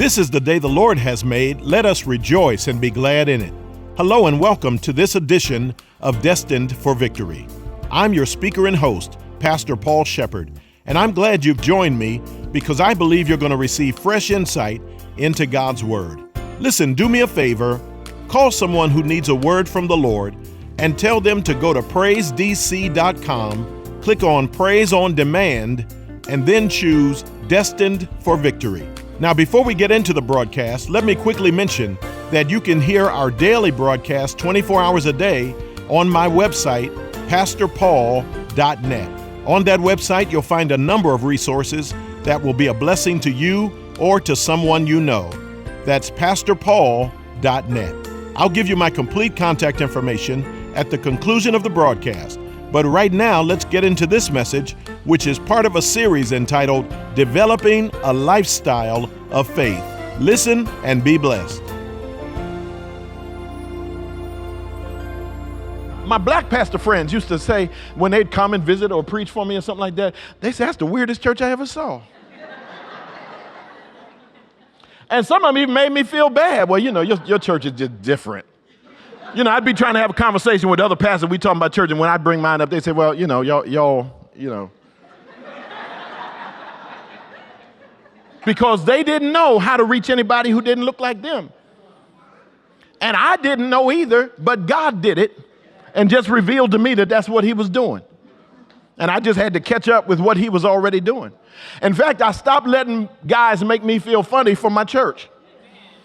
This is the day the Lord has made. Let us rejoice and be glad in it. Hello and welcome to this edition of Destined for Victory. I'm your speaker and host, Pastor Paul Shepherd, and I'm glad you've joined me because I believe you're going to receive fresh insight into God's Word. Listen, do me a favor, call someone who needs a word from the Lord and tell them to go to praisedc.com, click on Praise on Demand, and then choose Destined for Victory. Now, before we get into the broadcast, let me quickly mention that you can hear our daily broadcast 24 hours a day on my website, pastorpaul.net. On that website, you'll find a number of resources that will be a blessing to you or to someone you know. That's pastorpaul.net. I'll give you my complete contact information at the conclusion of the broadcast. But right now, let's get into this message, which is part of a series entitled Developing a Lifestyle of Faith. Listen and be blessed. My black pastor friends used to say when they'd come and visit or preach for me or something like that, they say, that's the weirdest church I ever saw. And some of them even made me feel bad. Well, you know, your church is just different. You know, I'd be trying to have a conversation with other pastors. We talking about church, and when I bring mine up, they say, well, you know, y'all. Because they didn't know how to reach anybody who didn't look like them. And I didn't know either, but God did it and just revealed to me that that's what he was doing. And I just had to catch up with what he was already doing. In fact, I stopped letting guys make me feel funny for my church.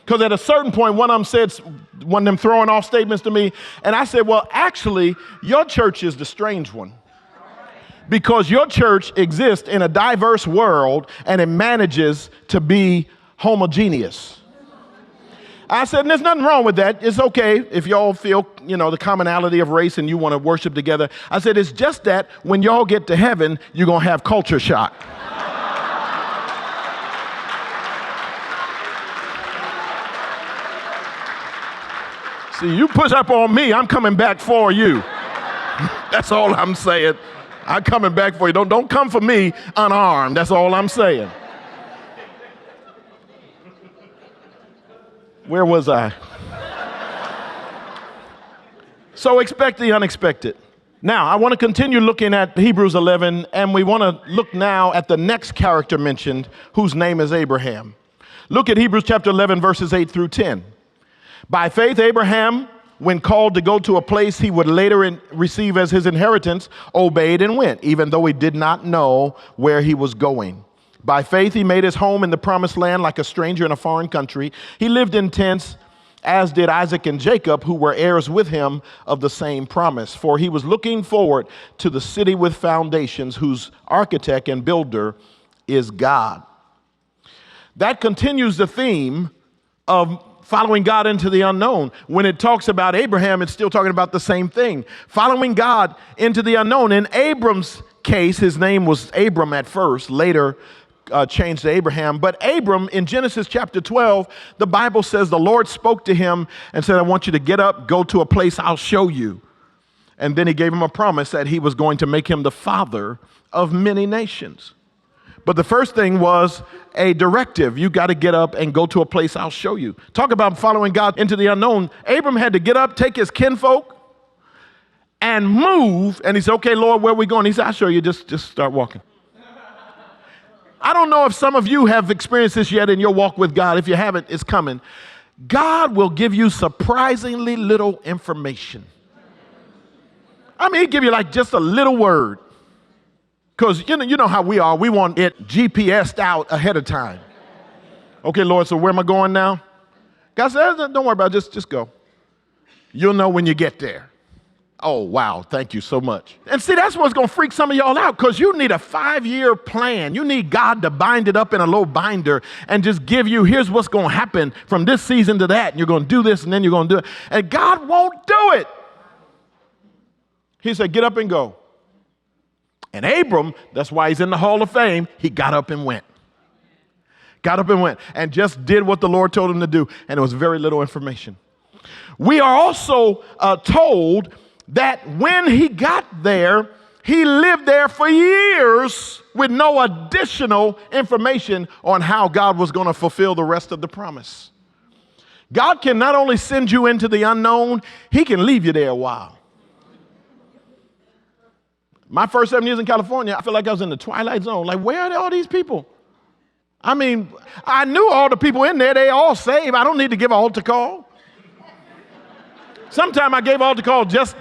Because at a certain point, one of them throwing off statements to me, and I said, well, actually, your church is the strange one. Because your church exists in a diverse world, and it manages to be homogeneous. I said, and there's nothing wrong with that. It's okay if y'all feel, the commonality of race and you want to worship together. I said, it's just that when y'all get to heaven, you're going to have culture shock. See, you push up on me, I'm coming back for you. That's all I'm saying. I'm coming back for you. Don't come for me unarmed. That's all I'm saying. Where was I? So expect the unexpected. Now, I want to continue looking at Hebrews 11, and we want to look now at the next character mentioned, whose name is Abraham. Look at Hebrews chapter 11, verses 8 through 10. By faith, Abraham, when called to go to a place he would later receive as his inheritance, obeyed and went, even though he did not know where he was going. By faith, he made his home in the promised land like a stranger in a foreign country. He lived in tents, as did Isaac and Jacob, who were heirs with him of the same promise. For he was looking forward to the city with foundations, whose architect and builder is God. That continues the theme of following God into the unknown. When it talks about Abraham, it's still talking about the same thing. Following God into the unknown. In Abram's case, his name was Abram at first, later changed to Abraham. But Abram, in Genesis chapter 12, the Bible says the Lord spoke to him and said, I want you to get up, go to a place I'll show you. And then he gave him a promise that he was going to make him the father of many nations. But the first thing was a directive. You got to get up and go to a place I'll show you. Talk about following God into the unknown. Abram had to get up, take his kinfolk, and move. And he said, okay, Lord, where are we going? He said, I'll show you. Just start walking. I don't know if some of you have experienced this yet in your walk with God. If you haven't, it's coming. God will give you surprisingly little information. I mean, he'll give you like just a little word. Because you know how we are. We want it GPS'd out ahead of time. Okay, Lord, so where am I going now? God said, don't worry about it. Just go. You'll know when you get there. Oh, wow. Thank you so much. And see, that's what's going to freak some of y'all out, because you need a 5-year plan. You need God to bind it up in a little binder and just give you, here's what's going to happen from this season to that. And you're going to do this and then you're going to do it. And God won't do it. He said, get up and go. And Abram, that's why he's in the Hall of Fame, he got up and went. Got up and went and just did what the Lord told him to do. And it was very little information. We are also told that when he got there, He lived there for years with no additional information on how God was going to fulfill the rest of the promise. God can not only send you into the unknown, he can leave you there a while. My first 7 years in California, I feel like I was in the twilight zone. Like, where are all these people? I mean, I knew all the people in there. They all saved. I don't need to give an altar call. Sometime I gave altar call just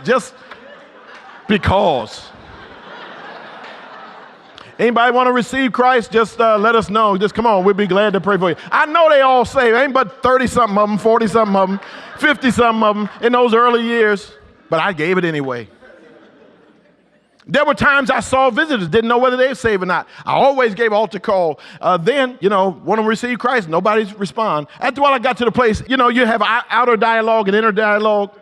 because. Anybody want to receive Christ? Just let us know. Just come on. We'll be glad to pray for you. I know they all saved. Ain't but 30-something of them, 40-something of them, 50-something of them in those early years. But I gave it anyway. There were times I saw visitors, didn't know whether they were saved or not. I always gave altar call. Then, want to receive Christ, nobody's respond. After a while, I got to the place, you have outer dialogue and inner dialogue.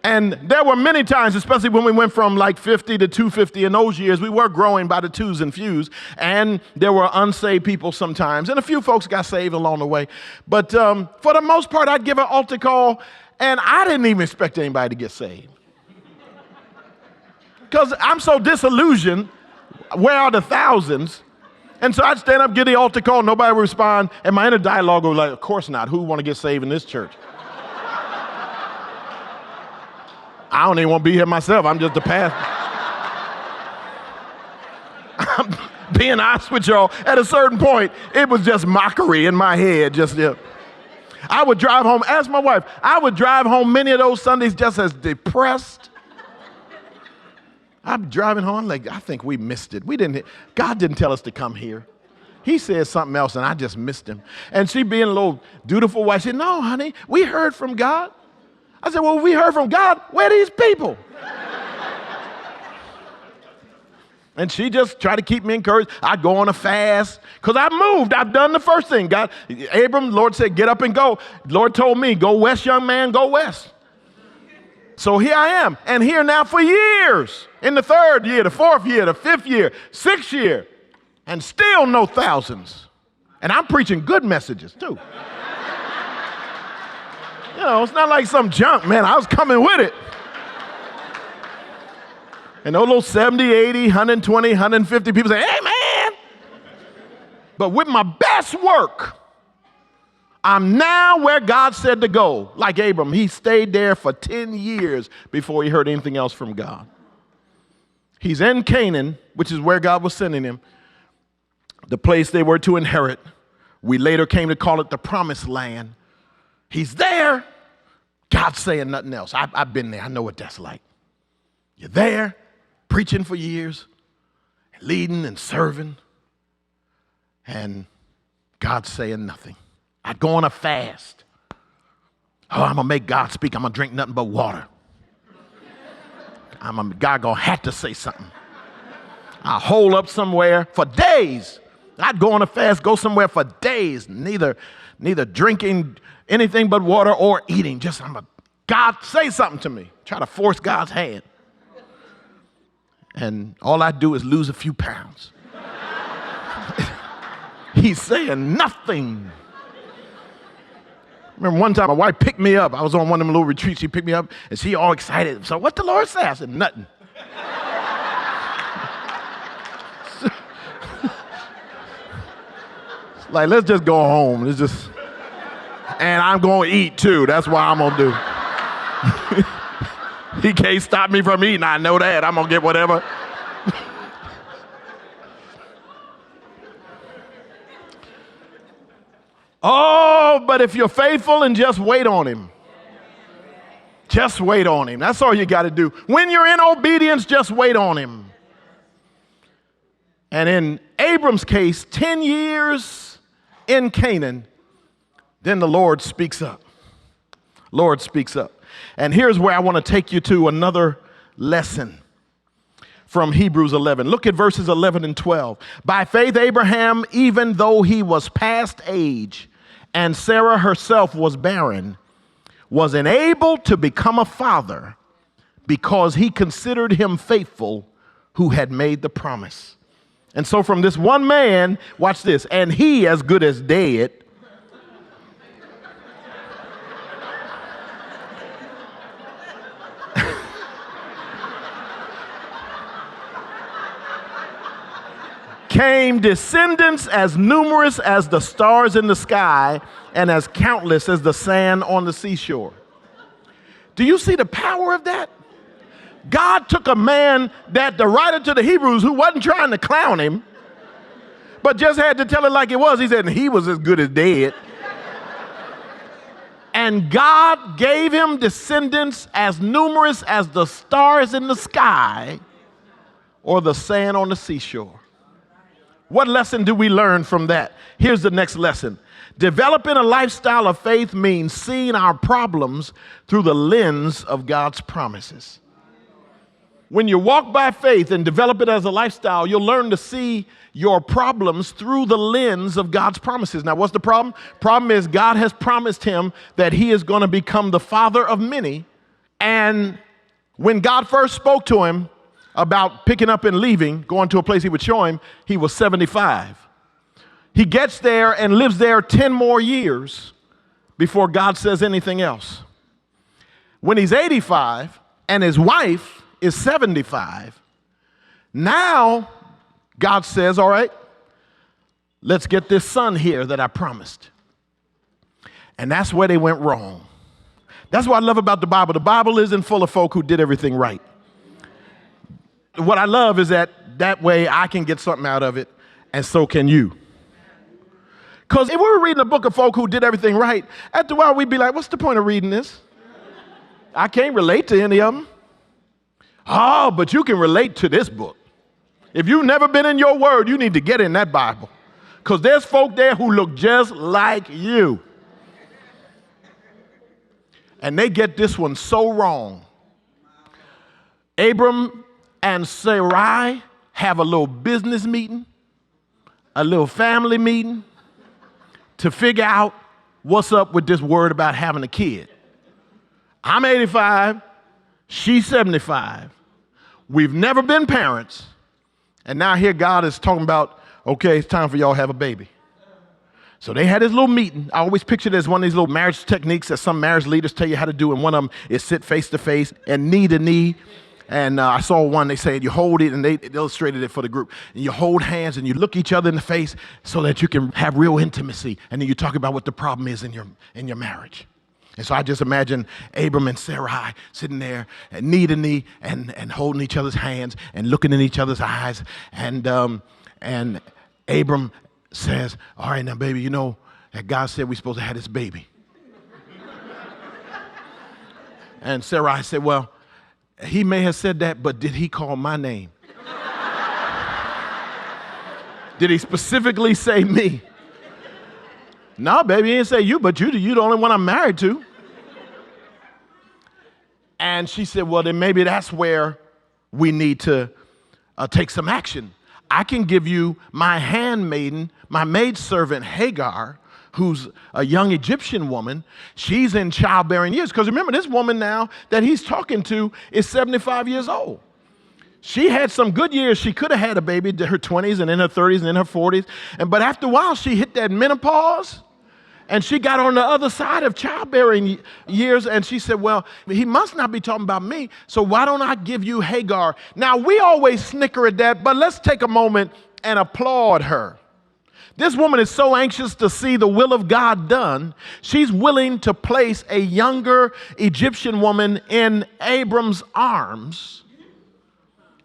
And there were many times, especially when we went from like 50 to 250 in those years, we were growing by the twos and fews. And there were unsaved people sometimes. And a few folks got saved along the way. But for the most part, I'd give an altar call, and I didn't even expect anybody to get saved. Because I'm so disillusioned, where are the thousands? And so I'd stand up, get the altar call, nobody would respond, and my inner dialogue would be like, of course not. Who want to get saved in this church? I don't even want to be here myself. I'm just the pastor. I'm being honest with y'all. At a certain point, it was just mockery in my head. I would drive home, ask my wife, I would drive home many of those Sundays just as depressed. I'm driving home, like, I think we missed it. God didn't tell us to come here. He said something else, and I just missed him. And she being a little dutiful wife, she said, no, honey, we heard from God. I said, well, we heard from God. Where are these people? And she just tried to keep me encouraged. I'd go on a fast because I moved. I've done the first thing. God, Abram, Lord said, get up and go. Lord told me, go west, young man, go west. So here I am, and here now for years, in the 3rd year, the 4th year, the 5th year, 6th year, and still no thousands. And I'm preaching good messages, too. It's not like some junk, man. I was coming with it. And those little 70, 80, 120, 150 people say, hey, man. But with my best work, I'm now where God said to go. Like Abram, he stayed there for 10 years before he heard anything else from God. He's in Canaan, which is where God was sending him, the place they were to inherit. We later came to call it the Promised Land. He's there. God's saying nothing else. I've been there. I know what that's like. You're there, preaching for years, leading and serving, and God's saying nothing. I'd go on a fast. Oh, I'm going to make God speak. I'm going to drink nothing but water. God going to have to say something. I'll hole up somewhere for days. I'd go on a fast, go somewhere for days, neither drinking anything but water or eating. God, say something to me. Try to force God's hand. And all I do is lose a few pounds. He's saying nothing. Remember one time my wife picked me up. I was on one of them little retreats. She picked me up and she all excited. So what the Lord say? I said, nothing. Like, let's just go home. And I'm going to eat too. That's what I'm going to do. He can't stop me from eating. I know that. I'm going to get whatever. Oh, but if you're faithful and just wait on him. Just wait on him. That's all you got to do. When you're in obedience, just wait on him. And in Abram's case, 10 years in Canaan, then the Lord speaks up. Lord speaks up. And here's where I want to take you to another lesson from Hebrews 11. Look at verses 11 and 12. By faith, Abraham, even though he was past age and Sarah herself was barren, was enabled to become a father because he considered him faithful who had made the promise. And so from this one man, watch this, and he as good as dead, became descendants as numerous as the stars in the sky and as countless as the sand on the seashore. Do you see the power of that? God took a man that the writer to the Hebrews, who wasn't trying to clown him, but just had to tell it like it was. He said, he was as good as dead. And God gave him descendants as numerous as the stars in the sky or the sand on the seashore. What lesson do we learn from that? Here's the next lesson. Developing a lifestyle of faith means seeing our problems through the lens of God's promises. When you walk by faith and develop it as a lifestyle, you'll learn to see your problems through the lens of God's promises. Now, what's the problem? Problem is God has promised him that he is going to become the father of many. And when God first spoke to him about picking up and leaving, going to a place he would show him, he was 75. He gets there and lives there 10 more years before God says anything else. When he's 85 and his wife is 75, now God says, all right, let's get this son here that I promised. And that's where they went wrong. That's what I love about the Bible. The Bible isn't full of folk who did everything right. What I love is that way I can get something out of it, and so can you. Because if we were reading a book of folk who did everything right, after a while we'd be like, what's the point of reading this? I can't relate to any of them. Oh, but you can relate to this book. If you've never been in your word, you need to get in that Bible. Because there's folk there who look just like you. And they get this one so wrong. Abram and Sarai have a little business meeting, a little family meeting to figure out what's up with this word about having a kid. I'm 85. She's 75. We've never been parents. And now here God is talking about, okay, it's time for y'all to have a baby. So they had this little meeting. I always picture it as one of these little marriage techniques that some marriage leaders tell you how to do. And one of them is sit face to face and knee to knee. And I saw one, they said you hold it, and they illustrated it for the group. And you hold hands and you look each other in the face so that you can have real intimacy. And then you talk about what the problem is in your marriage. And so I just imagine Abram and Sarai sitting there knee to knee and holding each other's hands and looking in each other's eyes. And Abram says, all right, now, baby, you know that God said we're supposed to have this baby. And Sarai said, well, he may have said that, but did he call my name? Did he specifically say me? No, baby, he didn't say you, but you're the only one I'm married to. And she said, well, then maybe that's where we need to take some action. I can give you my handmaiden, my maidservant Hagar, who's a young Egyptian woman. She's in childbearing years. Because remember, this woman now that he's talking to is 75 years old. She had some good years. She could have had a baby in her 20s and in her 30s and in her 40s. But after a while, she hit that menopause. And she got on the other side of childbearing years. And she said, well, he must not be talking about me. So why don't I give you Hagar? Now, we always snicker at that. But let's take a moment and applaud her. This woman is so anxious to see the will of God done, she's willing to place a younger Egyptian woman in Abram's arms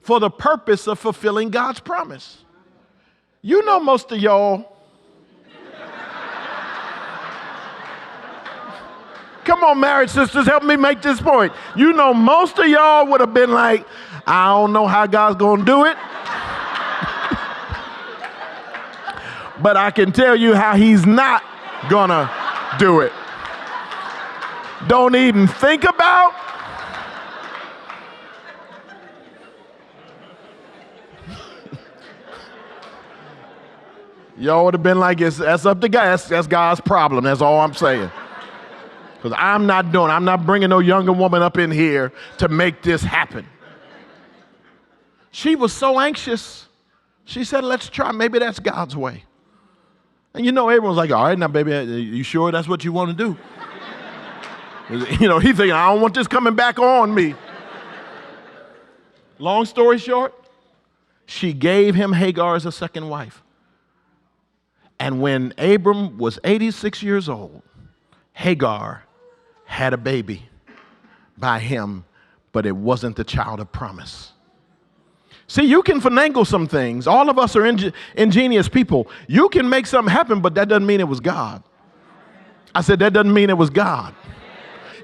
for the purpose of fulfilling God's promise. You know, most of y'all, come on, married sisters, help me make this point. You know, most of y'all would have been like, I don't know how God's going to do it. But I can tell you how he's not gonna do it. Don't even think about. Y'all would have been like, that's up to God. That's God's problem. That's all I'm saying. Because I'm not bringing no younger woman up in here to make this happen. She was so anxious. She said, let's try. Maybe that's God's way. And you know, everyone's like, all right, now, baby, you sure that's what you want to do? You know, he's thinking, I don't want this coming back on me. Long story short, She gave him Hagar as a second wife. And when Abram was 86 years old, Hagar had a baby by him, but it wasn't the child of promise. See, you can finagle some things. All of us are ingenious people. You can make something happen, but that doesn't mean it was God. I said, that doesn't mean it was God.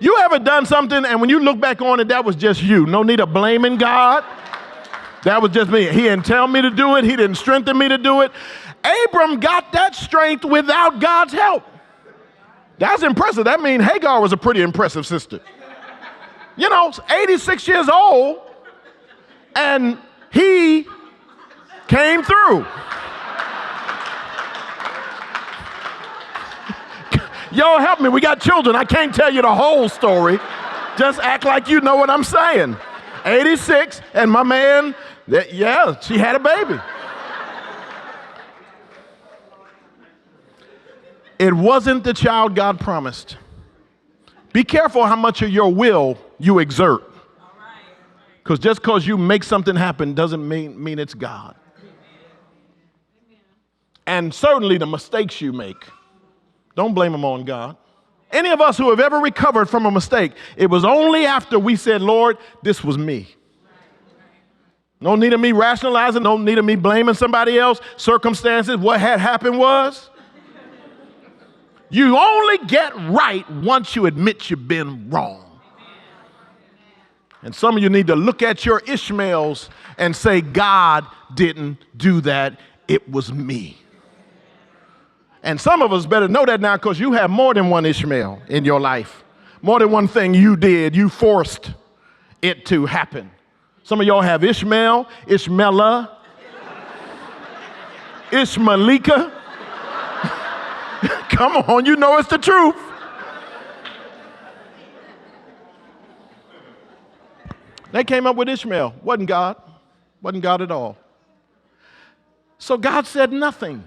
You ever done something and when you look back on it, that was just you? No need of blaming God. That was just me. He didn't tell me to do it. He didn't strengthen me to do it. Abram got that strength without God's help. That's impressive. That means Hagar was a pretty impressive sister. 86 years old, and he came through. Y'all help me. We got children. I can't tell you the whole story. Just act like you know what I'm saying. 86, and my man, she had a baby. It wasn't the child God promised. Be careful how much of your will you exert. Because just because you make something happen doesn't mean it's God. And certainly the mistakes you make, don't blame them on God. Any of us who have ever recovered from a mistake, it was only after we said, Lord, this was me. No need of me rationalizing, no need of me blaming somebody else, circumstances. What had happened was, you only get right once you admit you've been wrong. And some of you need to look at your Ishmaels and say, God didn't do that. It was me. And some of us better know that now because you have more than one Ishmael in your life. More than one thing you did. You forced it to happen. Some of y'all have Ishmael, Ishmaela, Ishmaelika. Come on, you know it's the truth. They came up with Ishmael. Wasn't God. Wasn't God at all. So God said nothing.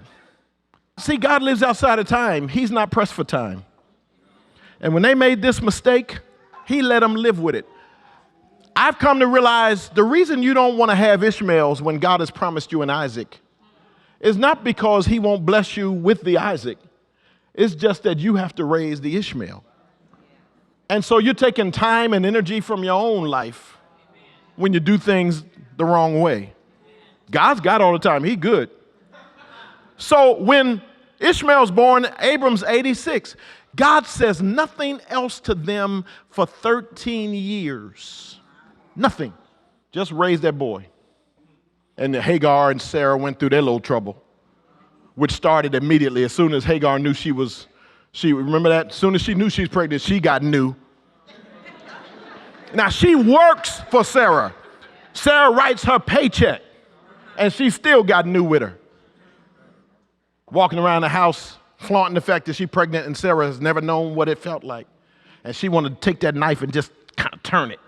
See, God lives outside of time. He's not pressed for time. And when they made this mistake, he let them live with it. I've come to realize the reason you don't want to have Ishmaels when God has promised you an Isaac is not because he won't bless you with the Isaac. It's just that you have to raise the Ishmael. And so you're taking time and energy from your own life when you do things the wrong way. God's got all the time. He's good. So when Ishmael's born, Abram's 86. God says nothing else to them for 13 years. Nothing. Just raise that boy. And Hagar and Sarah went through their little trouble, which started immediately as soon as Hagar knew remember that? As soon as she knew she was pregnant, she got new. Now she works for Sarah. Sarah writes her paycheck, and she still got new with her. Walking around the house, flaunting the fact that she's pregnant, and Sarah has never known what it felt like. And she wanted to take that knife and just kind of turn it.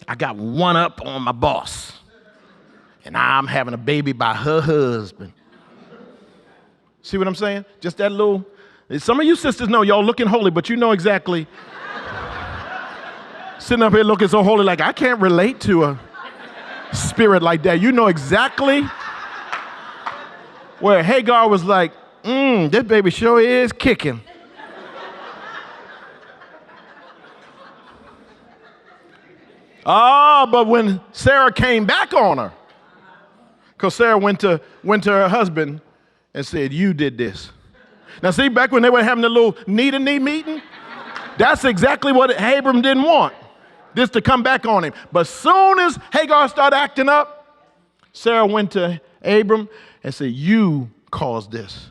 I got one up on my boss, and I'm having a baby by her husband. See what I'm saying? Just that little, some of you sisters know y'all looking holy, but you know exactly. Sitting up here looking so holy like I can't relate to a spirit like that. You know exactly where Hagar was like, this baby sure is kicking. But when Sarah came back on her, because Sarah went to her husband and said, you did this. Now see, back when they were having a little knee-to-knee meeting, that's exactly what Abram didn't want, this to come back on him. But soon as Hagar started acting up, Sarah went to Abram and said, you caused this.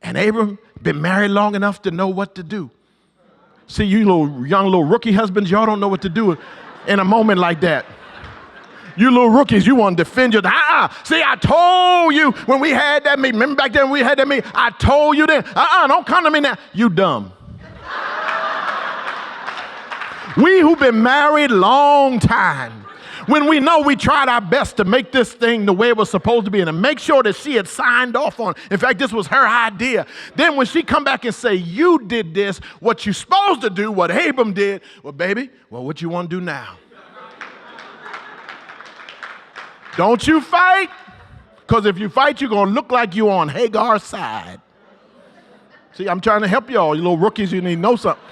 And Abram been married long enough to know what to do. See, you young rookie husbands, y'all don't know what to do in a moment like that. You little rookies, you want to defend your, see, I told you when we had that meeting. Remember back then when we had that meeting? I told you then. Don't come to me now. You dumb. We who've been married long time, when we know we tried our best to make this thing the way it was supposed to be and to make sure that she had signed off on it. In fact, this was her idea. Then when she come back and say, you did this, what you supposed to do, what Abram did, well, baby, what you want to do now? Don't you fight, because if you fight, you're going to look like you're on Hagar's side. See, I'm trying to help y'all. You little rookies, you need to know something.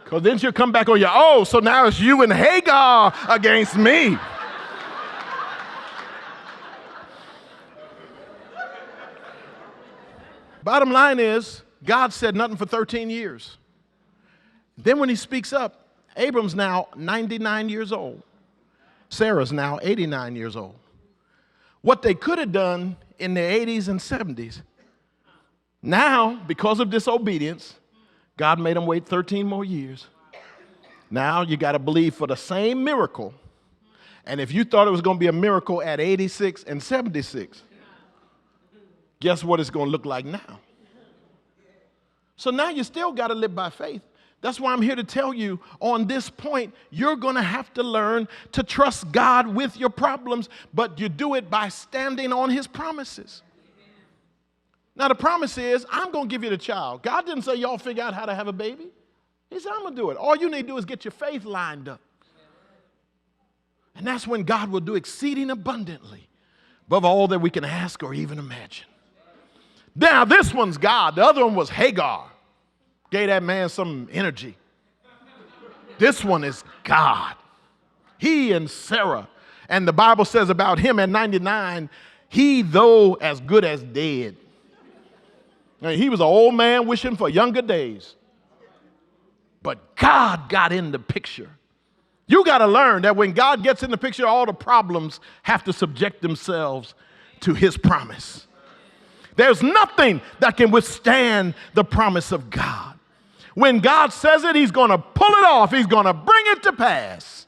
Because then she'll come back on you. Oh, so now it's you and Hagar against me. Bottom line is, God said nothing for 13 years. Then when he speaks up, Abram's now 99 years old. Sarah's now 89 years old. What they could have done in the 80s and 70s, now, because of disobedience, God made them wait 13 more years. Now you got to believe for the same miracle. And if you thought it was going to be a miracle at 86 and 76, guess what it's going to look like now? So now you still got to live by faith. That's why I'm here to tell you on this point, you're going to have to learn to trust God with your problems, but you do it by standing on his promises. Now, the promise is, I'm going to give you the child. God didn't say y'all figure out how to have a baby. He said, I'm going to do it. All you need to do is get your faith lined up. And that's when God will do exceeding abundantly above all that we can ask or even imagine. Now, this one's God. The other one was Hagar. Gave that man some energy. This one is God. He and Sarah. And the Bible says about him at 99, he though as good as dead. I mean, he was an old man wishing for younger days. But God got in the picture. You got to learn that when God gets in the picture, all the problems have to subject themselves to his promise. There's nothing that can withstand the promise of God. When God says it, he's going to pull it off. He's going to bring it to pass.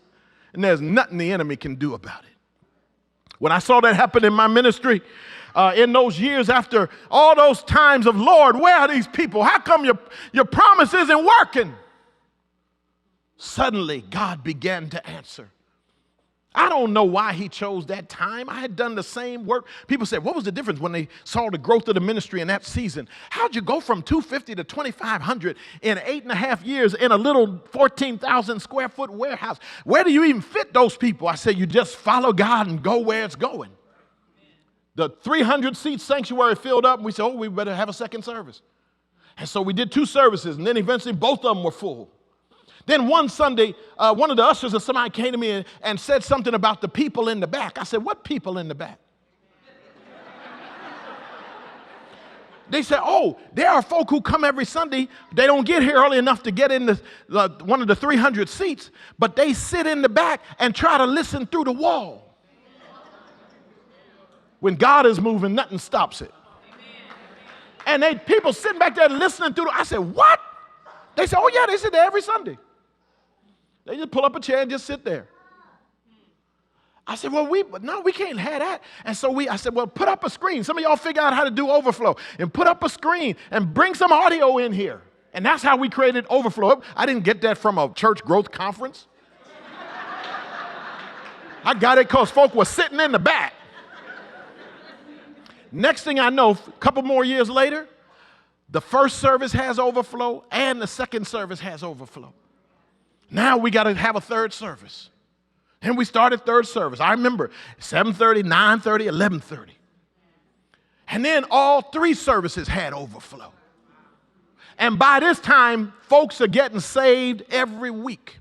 And there's nothing the enemy can do about it. When I saw that happen in my ministry, in those years after all those times of, Lord, where are these people? How come your promise isn't working? Suddenly, God began to answer. I don't know why he chose that time. I had done the same work. People said, what was the difference when they saw the growth of the ministry in that season? How'd you go from 250 to 2,500 in 8.5 years in a little 14,000 square foot warehouse? Where do you even fit those people? I said, you just follow God and go where it's going. The 300-seat sanctuary filled up, and we said, oh, we better have a second service. And so we did 2 services, and then eventually both of them were full. Then one Sunday, one of the ushers or somebody came to me and said something about the people in the back. I said, what people in the back? They said, oh, there are folk who come every Sunday. They don't get here early enough to get in one of the 300 seats, but they sit in the back and try to listen through the wall. When God is moving, nothing stops it. And people sitting back there listening through I said, what? They said, oh, yeah, they sit there every Sunday. They just pull up a chair and just sit there. I said, well, we can't have that. And so I said, well, put up a screen. Some of y'all figure out how to do overflow and put up a screen and bring some audio in here. And that's how we created overflow. I didn't get that from a church growth conference. I got it because folk were sitting in the back. Next thing I know, a couple more years later, the first service has overflow and the second service has overflow. Now we got to have a third service. And we started third service. I remember 7:30, 9:30, 11:30. And then all 3 services had overflow. And by this time, folks are getting saved every week.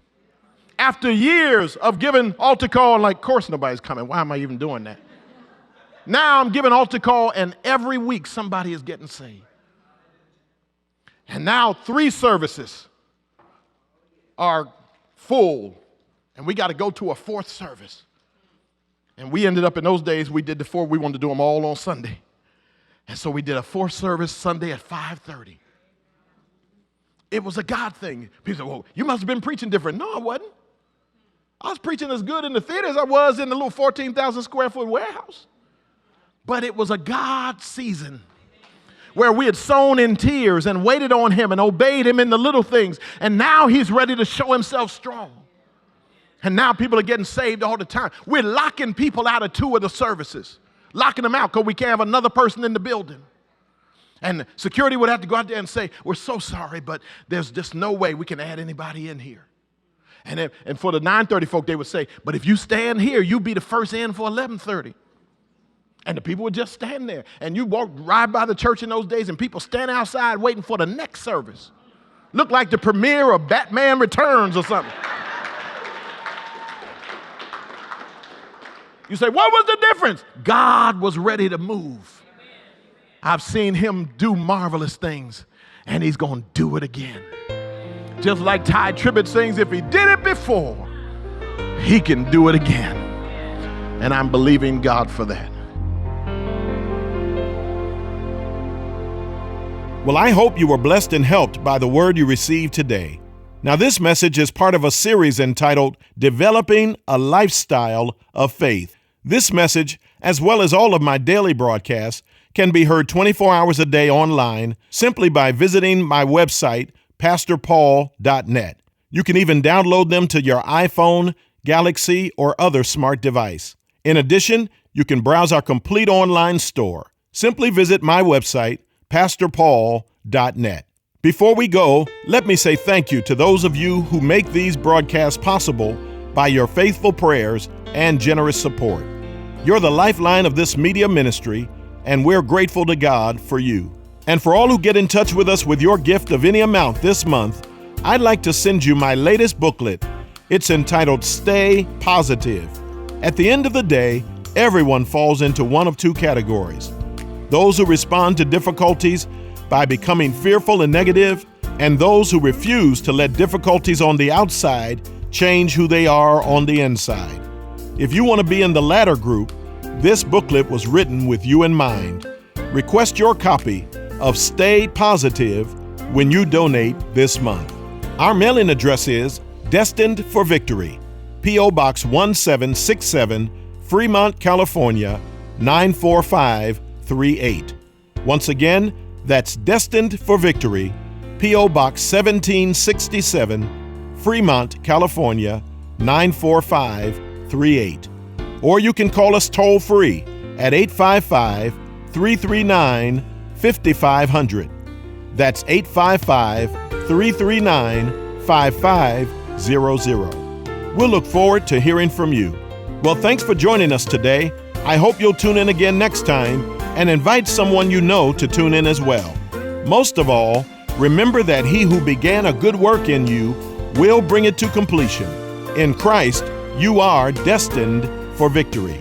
After years of giving altar call, like, of course nobody's coming. Why am I even doing that? Now I'm giving altar call, and every week somebody is getting saved. And now 3 services are full, and we got to go to a 4th service. And we ended up in those days, we did the 4, we wanted to do them all on Sunday. And so we did a 4th service Sunday at 5:30. It was a God thing. People said, well, you must have been preaching different. No, I wasn't. I was preaching as good in the theater as I was in the little 14,000 square foot warehouse. But it was a God season where we had sown in tears and waited on him and obeyed him in the little things. And now he's ready to show himself strong. And now people are getting saved all the time. We're locking people out of 2 of the services, locking them out because we can't have another person in the building. And security would have to go out there and say, we're so sorry, but there's just no way we can add anybody in here. And for the 9:30 folk, they would say, but if you stand here, you be the first in for 11:30. And the people would just stand there. And you walk right by the church in those days, and people stand outside waiting for the next service. Looked like the premiere of Batman Returns or something. You say, what was the difference? God was ready to move. I've seen him do marvelous things, and he's going to do it again. Just like Ty Tribbett sings, if he did it before, he can do it again. And I'm believing God for that. Well, I hope you were blessed and helped by the word you received today. Now, this message is part of a series entitled Developing a Lifestyle of Faith. This message, as well as all of my daily broadcasts, can be heard 24 hours a day online simply by visiting my website, pastorpaul.net. You can even download them to your iPhone, Galaxy, or other smart device. In addition, you can browse our complete online store. Simply visit my website, pastorpaul.net. Before we go, let me say thank you to those of you who make these broadcasts possible by your faithful prayers and generous support. You're the lifeline of this media ministry, and we're grateful to God for you. And for all who get in touch with us with your gift of any amount this month, I'd like to send you my latest booklet. It's entitled Stay Positive. At the end of the day, everyone falls into one of two categories: those who respond to difficulties by becoming fearful and negative, and those who refuse to let difficulties on the outside change who they are on the inside. If you want to be in the latter group, this booklet was written with you in mind. Request your copy of Stay Positive when you donate this month. Our mailing address is Destined for Victory, P.O. Box 1767, Fremont, California, 94538. Once again, that's Destined for Victory, P.O. Box 1767, Fremont, California, 94538. Or you can call us toll-free at 855-339-5500. That's 855-339-5500. We'll look forward to hearing from you. Well, thanks for joining us today. I hope you'll tune in again next time and invite someone you know to tune in as well. Most of all, remember that he who began a good work in you will bring it to completion. In Christ, you are destined for victory.